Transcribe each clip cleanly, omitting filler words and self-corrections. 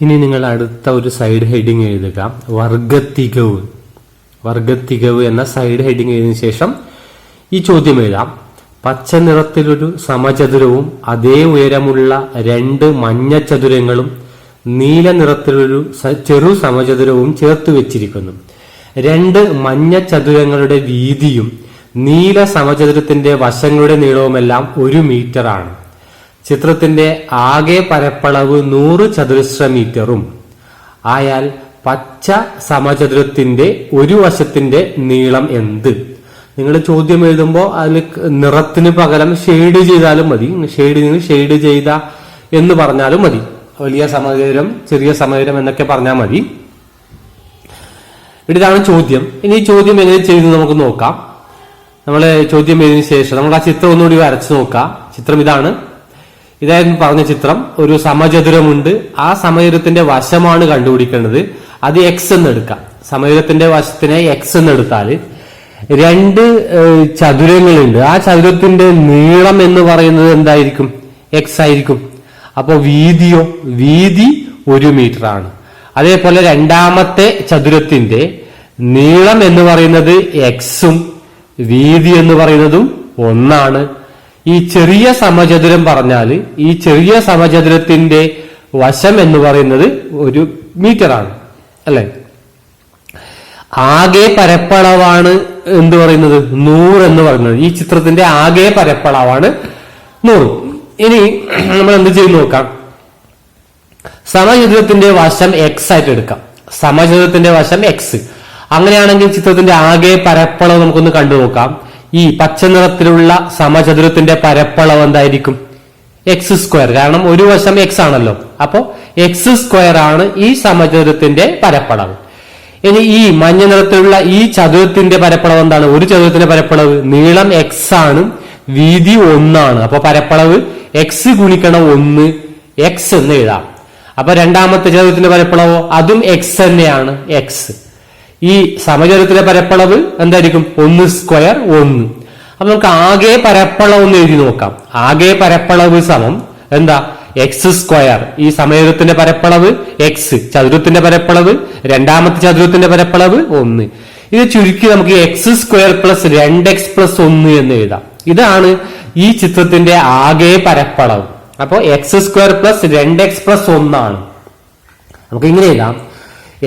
ഇനി നിങ്ങൾ അടുത്ത ഒരു സൈഡ് ഹെഡിങ് എഴുതുക, വർഗത്തികവ്. വർഗത്തികവ് എന്ന സൈഡ് ഹെഡിങ് എഴുതിയ ശേഷം ഈ ചോദ്യം എഴുതാം. പച്ച നിറത്തിലൊരു സമചതുരവും അതേ ഉയരമുള്ള രണ്ട് മഞ്ഞ ചതുരങ്ങളും നീല നിറത്തിലൊരു ചെറു സമചതുരവും ചേർത്ത് വെച്ചിരിക്കുന്നു. രണ്ട് മഞ്ഞ ചതുരങ്ങളുടെ വീതിയും നീല സമചതുരത്തിന്റെ വശങ്ങളുടെ നീളവുമെല്ലാം 1 മീറ്റർ ആണ്. ചിത്രത്തിന്റെ ആകെ പരപ്പളവ് 100 ചതുരശ്ര മീറ്ററും ആയാൽ പച്ച സമചതുരത്തിന്റെ ഒരു വശത്തിന്റെ നീളം എന്ത്? നിങ്ങൾ ചോദ്യം എഴുതുമ്പോൾ അതിൽ നിറത്തിന് പകരം ഷെയ്ഡ് ചെയ്താലും മതി. ഷെയ്ഡ് ചെയ്ത എന്ന് പറഞ്ഞാലും മതി. വലിയ സമചതുരം, ചെറിയ സമചതുരം എന്നൊക്കെ പറഞ്ഞാൽ മതി. ഇതാണ് ചോദ്യം. ഇനി ഈ ചോദ്യം എങ്ങനെ ചെയ്തു നമുക്ക് നോക്കാം. നമ്മൾ ചോദ്യം എഴുതിയതിനു ശേഷം നമുക്ക് ആ ചിത്രം ഒന്നുകൂടി വരച്ചു നോക്കാം. ചിത്രം ഇതാണ്. ഇതായിരുന്നു പറഞ്ഞ ചിത്രം. ഒരു സമചതുരമുണ്ട്. ആ സമചതുരത്തിന്റെ വശമാണ് കണ്ടുപിടിക്കേണ്ടത്. അത് എക്സ് എന്ന് എടുക്കാം. സമചതുരത്തിന്റെ വശത്തിനെ എക്സ് എന്ന് എടുത്താൽ രണ്ട് ചതുരങ്ങളുണ്ട്. ആ ചതുരത്തിന്റെ നീളം എന്ന് പറയുന്നത് എന്തായിരിക്കും? എക്സ് ആയിരിക്കും. അപ്പൊ വീതിയോ? വീതി 1 മീറ്റർ ആണ്. അതേപോലെ രണ്ടാമത്തെ ചതുരത്തിന്റെ നീളം എന്ന് പറയുന്നത് എക്സും വീതി എന്ന് പറയുന്നതും 1 ആണ്. ഈ ചെറിയ സമചതുരം പറഞ്ഞാൽ ഈ ചെറിയ സമചതുരത്തിന്റെ വശം എന്ന് പറയുന്നത് 1 മീറ്റർ ആണ്, അല്ലെ? ആകെ പരപ്പളവാണ് എന്ത് പറയുന്നത്? 100 എന്ന് പറയുന്നത്. ഈ ചിത്രത്തിന്റെ ആകെ പരപ്പളവാണ് 100. ഇനി നമ്മൾ എന്ത് ചെയ്ത് നോക്കാം. സമചതുരത്തിന്റെ വശം എക്സ് ആയിട്ട് എടുക്കാം. സമചതുരത്തിന്റെ വശം എക്സ്. അങ്ങനെയാണെങ്കിൽ ചിത്രത്തിന്റെ ആകെ പരപ്പളവ് നമുക്കൊന്ന് കണ്ടു നോക്കാം. ഈ പച്ച നിറത്തിലുള്ള സമചതുരത്തിന്റെ പരപ്പളവ് എന്തായിരിക്കും? X square. കാരണം ഒരു വശം എക്സ് ആണല്ലോ. അപ്പോ എക്സ് സ്ക്വയർ ആണ് ഈ സമചതുരത്തിന്റെ പരപ്പളവ്. ഇനി ഈ മഞ്ഞ നിറത്തിലുള്ള ഈ ചതുരത്തിന്റെ പരപ്പളവ് എന്താണ്? ഒരു ചതുരത്തിന്റെ പരപ്പളവ് നീളം എക്സ് ആണ്, വീതി 1 ആണ്. അപ്പൊ പരപ്പളവ് എക്സ് ഗുണിക്കണം 1 എക്സ് എന്ന് എഴുതാം. അപ്പൊ രണ്ടാമത്തെ ചതുരത്തിന്റെ പരപ്പളവോ? അതും എക്സ് തന്നെയാണ്, എക്സ്. ഈ സമചതുരത്തിന്റെ പരപ്പളവ് എന്തായിരിക്കും? 1 സ്ക്വയർ 1. അപ്പൊ നമുക്ക് ആകെ പരപ്പളവ് ഒന്ന് എഴുതി നോക്കാം. ആകെ പരപ്പളവ് സമം എന്താ? X square. ഈ സമചതുരത്തിന്റെ പരപ്പളവ് എക്സ്, ചതുരത്തിന്റെ പരപ്പളവ്, രണ്ടാമത്തെ ചതുരത്തിന്റെ പരപ്പളവ് 1. ഇത് ചുരുക്കി നമുക്ക് X square plus 2x plus 1 എന്ന് എഴുതാം. ഇതാണ് ഈ ചിത്രത്തിന്റെ ആകെ പരപ്പളവ്. അപ്പോ X square plus 2x plus 1 ആണ്. നമുക്ക് ഇങ്ങനെ എഴുതാം.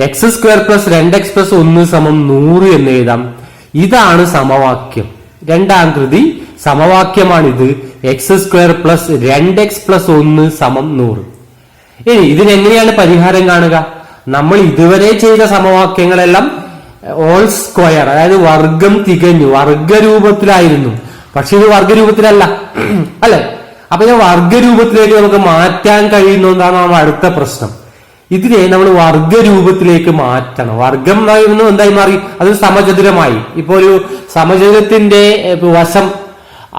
X square plus 2x plus 1 സമം 100 എന്ന് എഴുതാം. ഇതാണ് സമവാക്യം. രണ്ടാം കൃതി സമവാക്യമാണിത്. X square plus 2x plus 1 സമം 100. ഇനി ഇതിനെങ്ങനെയാണ് പരിഹാരം കാണുക? നമ്മൾ ഇതുവരെ ചെയ്ത സമവാക്യങ്ങളെല്ലാം ഓൾ സ്ക്വയർ, അതായത് വർഗം തികഞ്ഞു, വർഗരൂപത്തിലായിരുന്നു. പക്ഷെ ഇത് വർഗരൂപത്തിലല്ല, അല്ലെ? അപ്പൊ ഇത് വർഗരൂപത്തിലേക്ക് നമുക്ക് മാറ്റാൻ കഴിയുന്നതാണ് നമ്മുടെ അടുത്ത പ്രശ്നം. ഇതിനെ നമ്മൾ വർഗരൂപത്തിലേക്ക് മാറ്റണം. വർഗം എന്നായിരുന്നു എന്തായി മാറി? അത് സമചതുരമായി. ഇപ്പൊ ഒരു സമചതുരത്തിന്റെ വശം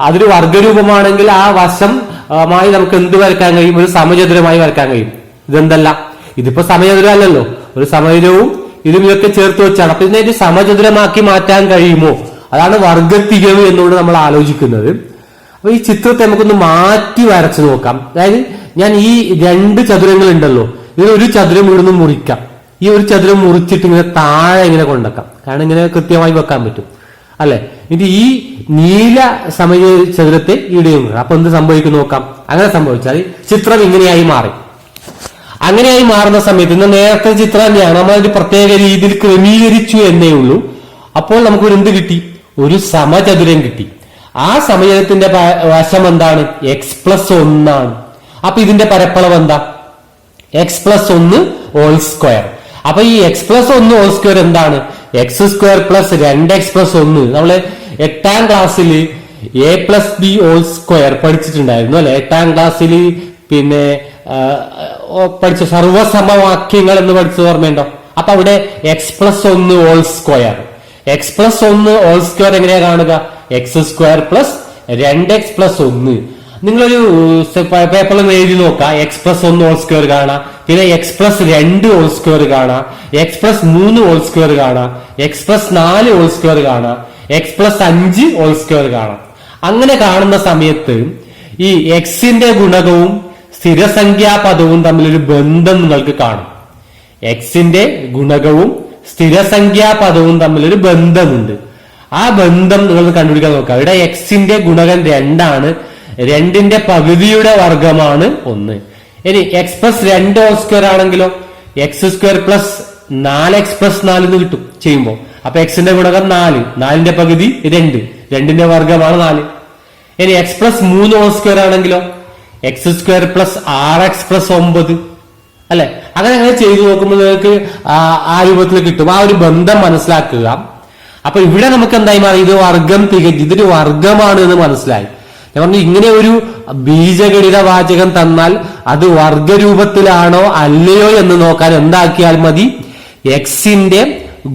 അതൊരു വർഗരൂപമാണെങ്കിൽ ആ വശമായി നമുക്ക് എന്ത് വരയ്ക്കാൻ കഴിയും? ഒരു സമചതുരമായി വരയ്ക്കാൻ കഴിയും. ഇതെന്തല്ല, ഇതിപ്പോ സമചതുരം അല്ലല്ലോ. ഒരു സമചതുരവും ഇതും ഇതൊക്കെ ചേർത്ത് വെച്ചാണ്. അപ്പൊ ഇതിനെ സമചതുരമാക്കി മാറ്റാൻ കഴിയുമോ? അതാണ് വർഗത്തികവ് എന്നുകൊണ്ട് നമ്മൾ ആലോചിക്കുന്നത്. അപ്പൊ ഈ ചിത്രത്തെ നമുക്കൊന്ന് മാറ്റി വരച്ചു നോക്കാം. അതായത് ഞാൻ ഈ 2 ചതുരങ്ങൾ ഉണ്ടല്ലോ, ഇതിൽ ഒരു ചതുരം ഇവിടുന്ന് മുറിക്കാം. ഈ ഒരു ചതുരം മുറിച്ചിട്ട് ഇങ്ങനെ താഴെ ഇങ്ങനെ കൊണ്ടുവെക്കാം. കാരണം ഇങ്ങനെ കൃത്യമായി വെക്കാൻ പറ്റും, അല്ലെ? ഇത് ഈ നീല സമചതുരത്തെ ഇവിടെയും. അപ്പൊ എന്ത് സംഭവിക്കും നോക്കാം. അങ്ങനെ സംഭവിച്ചാൽ ചിത്രം ഇങ്ങനെയായി മാറി. അങ്ങനെയായി മാറുന്ന സമയത്ത് ഇന്ന് നേരത്തെ ചിത്രം തന്നെയാണ്, നമ്മൾ ഒരു പ്രത്യേക രീതിയിൽ ക്രമീകരിച്ചു എന്നേ ഉള്ളൂ. അപ്പോൾ നമുക്കൊരു എന്ത് കിട്ടി? ഒരു സമചതുരം കിട്ടി. ആ സമചതുരത്തിന്റെ വശം എന്താണ്? എക്സ് പ്ലസ് 1 ആണ്. അപ്പൊ ഇതിന്റെ പരപ്പളവ് എന്താ? X plus 1 whole square. അപ്പൊ ഈ എക്സ് പ്ലസ് 1 ഹോൾ സ്ക്വയർ എന്താണ്? X square plus 2x plus 1. നമ്മള് 8ാം ക്ലാസ്സിൽ a plus B whole square പഠിച്ചിട്ടുണ്ടായിരുന്നു, അല്ലെ? 8ാം ക്ലാസ്സിൽ പിന്നെ പഠിച്ച സർവസമവാക്യങ്ങൾ എന്ന് പഠിച്ചത് ഓർമ്മയുണ്ടോ? അപ്പൊ അവിടെ X plus 1 whole square. X plus 1 whole square എങ്ങനെയാ കാണുക? X square plus 2x plus 1. നിങ്ങളൊരു പേപ്പറിൽ എഴുതി നോക്കാം. എക്സ് പ്ലസ് 1 ഹോൾ സ്ക്വയർ കാണാം, പിന്നെ എക്സ് പ്ലസ് 2 ഹോൾ സ്ക്വയർ കാണാം, എക്സ് പ്ലസ് 3 ഹോൾ സ്ക്വയർ കാണാം, എക്സ് പ്ലസ് 4 ഹോൾ സ്ക്വയർ കാണാം, എക്സ് പ്ലസ് 5 ഹോൾ സ്ക്വയർ കാണാം. അങ്ങനെ കാണുന്ന സമയത്ത് ഈ എക്സിന്റെ ഗുണകവും സ്ഥിരസംഖ്യാ പദവും തമ്മിലൊരു ബന്ധം നിങ്ങൾക്ക് കാണും. എക്സിന്റെ ഗുണകവും സ്ഥിരസംഖ്യാ പദവും തമ്മിലൊരു ബന്ധമുണ്ട്. ആ ബന്ധം നിങ്ങൾ കണ്ടുപിടിക്കാൻ നോക്കുക. ഇവിടെ എക്സിന്റെ ഗുണകം 2 2ന്റെ പകുതിയുടെ വർഗമാണ് 1. ഇനി എക്സ് പ്ലസ് 2 ഹോൾ സ്ക്വയർ ആണെങ്കിലോ X square plus 4x plus 4 എന്ന് കിട്ടും ചെയ്യുമ്പോൾ. അപ്പൊ എക്സിന്റെ ഗുണകം 4, 4ന്റെ പകുതി 2, 2ന്റെ വർഗമാണ് 4. ഇനി എക്സ് പ്ലസ് 3 ഹോൾ സ്ക്വയർ ആണെങ്കിലോ X square plus 6x plus 9 അല്ലെ. അങ്ങനെ ചെയ്തു നോക്കുമ്പോൾ നിങ്ങൾക്ക് ആ രൂപത്തിൽ കിട്ടും. ആ ഒരു ബന്ധം മനസ്സിലാക്കുക. അപ്പൊ ഇവിടെ നമുക്ക് എന്തായി മാറി? ഇത് വർഗം ഇതൊരു വർഗമാണ് എന്ന് മനസ്സിലായി. ഞാൻ പറഞ്ഞു ഇങ്ങനെ ഒരു ബീജഗണിത വാചകം തന്നാൽ അത് വർഗരൂപത്തിലാണോ അല്ലയോ എന്ന് നോക്കാൻ എന്താക്കിയാൽ മതി? എക്സിന്റെ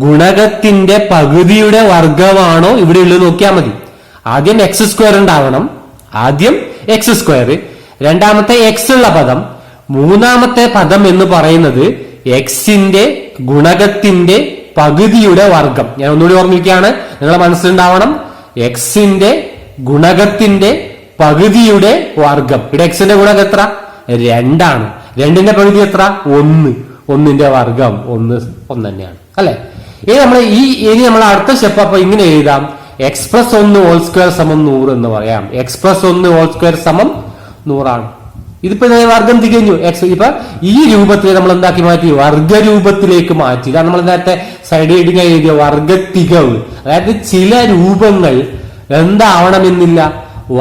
ഗുണകത്തിന്റെ പകുതിയുടെ വർഗമാണോ ഇവിടെ ഉള്ളത് നോക്കിയാൽ മതി. ആദ്യം എക്സ് സ്ക്വയർ ഉണ്ടാവണം. ആദ്യം എക്സ് സ്ക്വയർ, രണ്ടാമത്തെ എക്സ് ഉള്ള പദം, മൂന്നാമത്തെ പദം എന്ന് പറയുന്നത് എക്സിന്റെ ഗുണകത്തിന്റെ പകുതിയുടെ വർഗം. ഞാൻ ഒന്നുകൂടി ഓർമ്മിക്കുകയാണ്, നിങ്ങളെ മനസ്സിലുണ്ടാവണം. എക്സിന്റെ ഗുണകത്തിന്റെ പകുതിയുടെ വർഗം. ഇവിടെ എക്സിന്റെ ഗുണകം എത്ര? 2. 2ന്റെ പകുതി എത്ര? 1. 1ന്റെ വർഗം 1 തന്നെയാണ് അല്ലെ. ഇനി നമ്മൾ അടുത്ത സ്റ്റെപ്പ് അപ്പൊ ഇങ്ങനെ എഴുതാം. എക്സ് പ്ലസ് 1 ഹോൾ സ്ക്വയർ സമം 100 എന്ന് പറയാം. എക്സ് പ്ലസ് 1 ഹോൾ സ്ക്വയർ സമം 100 ഇതിപ്പോ വർഗം തികഞ്ഞു. ഇപ്പൊ ഈ രൂപത്തിൽ നമ്മൾ എന്താക്കി മാറ്റി? വർഗരൂപത്തിലേക്ക് മാറ്റി. ഇതാണ് നമ്മൾ നേരത്തെ സൈഡ് ഹെഡിങ് എഴുതിയ വർഗത്തികവ്. അതായത് ചില രൂപങ്ങൾ എന്താവണമെന്നില്ല,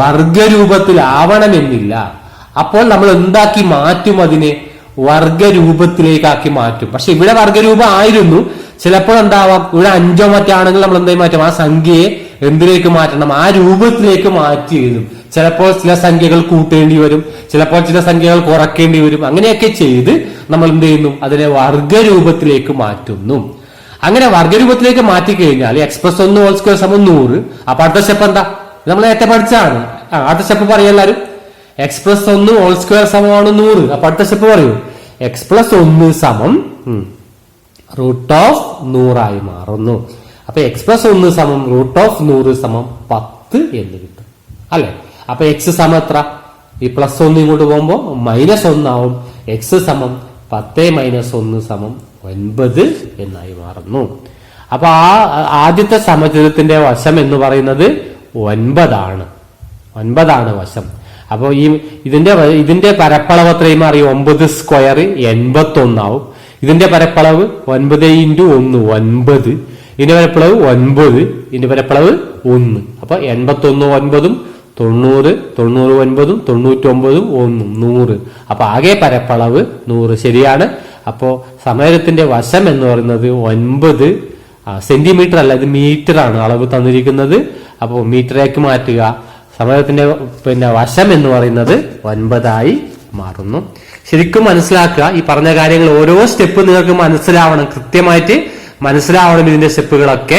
വർഗരൂപത്തിലാവണമെന്നില്ല. അപ്പോൾ നമ്മൾ എന്താക്കി മാറ്റും? അതിനെ വർഗരൂപത്തിലേക്കാക്കി മാറ്റും. പക്ഷെ ഇവിടെ വർഗരൂപം ആയിരുന്നു. ചിലപ്പോൾ എന്താവാം, ഇവിടെ 5 മറ്റാണെങ്കിൽ നമ്മൾ എന്തായി മാറ്റും? ആ സംഖ്യയെ എന്തിലേക്ക് മാറ്റണം? ആ രൂപത്തിലേക്ക് മാറ്റി എഴുതും. ചിലപ്പോൾ ചില സംഖ്യകൾ കൂട്ടേണ്ടി വരും, ചിലപ്പോൾ ചില സംഖ്യകൾ കുറയ്ക്കേണ്ടി വരും. അങ്ങനെയൊക്കെ ചെയ്ത് നമ്മൾ എന്ത് ചെയ്യുന്നു? അതിനെ വർഗരൂപത്തിലേക്ക് മാറ്റുന്നു. അങ്ങനെ വർഗരൂപത്തിലേക്ക് മാറ്റിക്കഴിഞ്ഞാൽ എക്സ് പ്ലസ് 1 ഹോൾ സ്ക്വയർ സമം 100. അപ്പൊ അടുത്ത സ്റ്റെപ്പ് എന്താ? നമ്മൾ നേരത്തെ പഠിച്ചാണ്. അടുത്ത സ്റ്റെപ്പ് പറയും എല്ലാവരും. എക്സ് പ്ലസ് 1 ഹോൾ സ്ക്വയർ സമമാണ് 100. അപ്പൊ അടുത്ത സ്റ്റെപ്പ് പറയൂ. എക്സ് പ്ലസ് 1 സമം റൂട്ട് ഓഫ് 100 ആയി മാറുന്നു. അപ്പൊ എക്സ് പ്ലസ് 1 സമം റൂട്ട് ഓഫ് 100 സമം 10 എന്ന് കിട്ടും അല്ലെ. അപ്പൊ എക്സ് സമം എത്ര? ഈ പ്ലസ് 1 ഇങ്ങോട്ട് പോകുമ്പോ -1 ആവും. എക്സ് സമം 10 - 1 സമം 9 എന്നായി മാറുന്നു. അപ്പൊ ആദ്യത്തെ സമചതുരത്തിന്റെ വശം എന്ന് പറയുന്നത് 9 ആണ് വശം. അപ്പൊ ഇതിന്റെ പരപ്പളവ് എത്രയും അറിയും? 9 സ്ക്വയർ 81 ആവും. ഇതിന്റെ പരപ്പളവ് 9 × 1 9. ഇതിന്റെ പരപ്പളവ് 9, ഇതിന്റെ പരപ്പളവ് 1. അപ്പൊ 81 9 90 90 99 1 100. അപ്പൊ ആകെ പരപ്പളവ് 100. ശരിയാണ്. അപ്പോ സമചതുരത്തിന്റെ വശം എന്ന് പറയുന്നത് 9 സെന്റിമീറ്റർ അല്ല, ഇത് മീറ്റർ ആണ് അളവ് തന്നിരിക്കുന്നത്. അപ്പോൾ മീറ്ററേക്ക് മാറ്റുക. സമചതുരത്തിന്റെ വശം എന്ന് പറയുന്നത് 9 ആയി മാറുന്നു. ശരിക്കും മനസ്സിലാക്കുക. ഈ പറഞ്ഞ കാര്യങ്ങൾ ഓരോ സ്റ്റെപ്പ് നിങ്ങൾക്ക് മനസ്സിലാവണം, കൃത്യമായിട്ട് മനസ്സിലാവണം ഇതിന്റെ സ്റ്റെപ്പുകളൊക്കെ.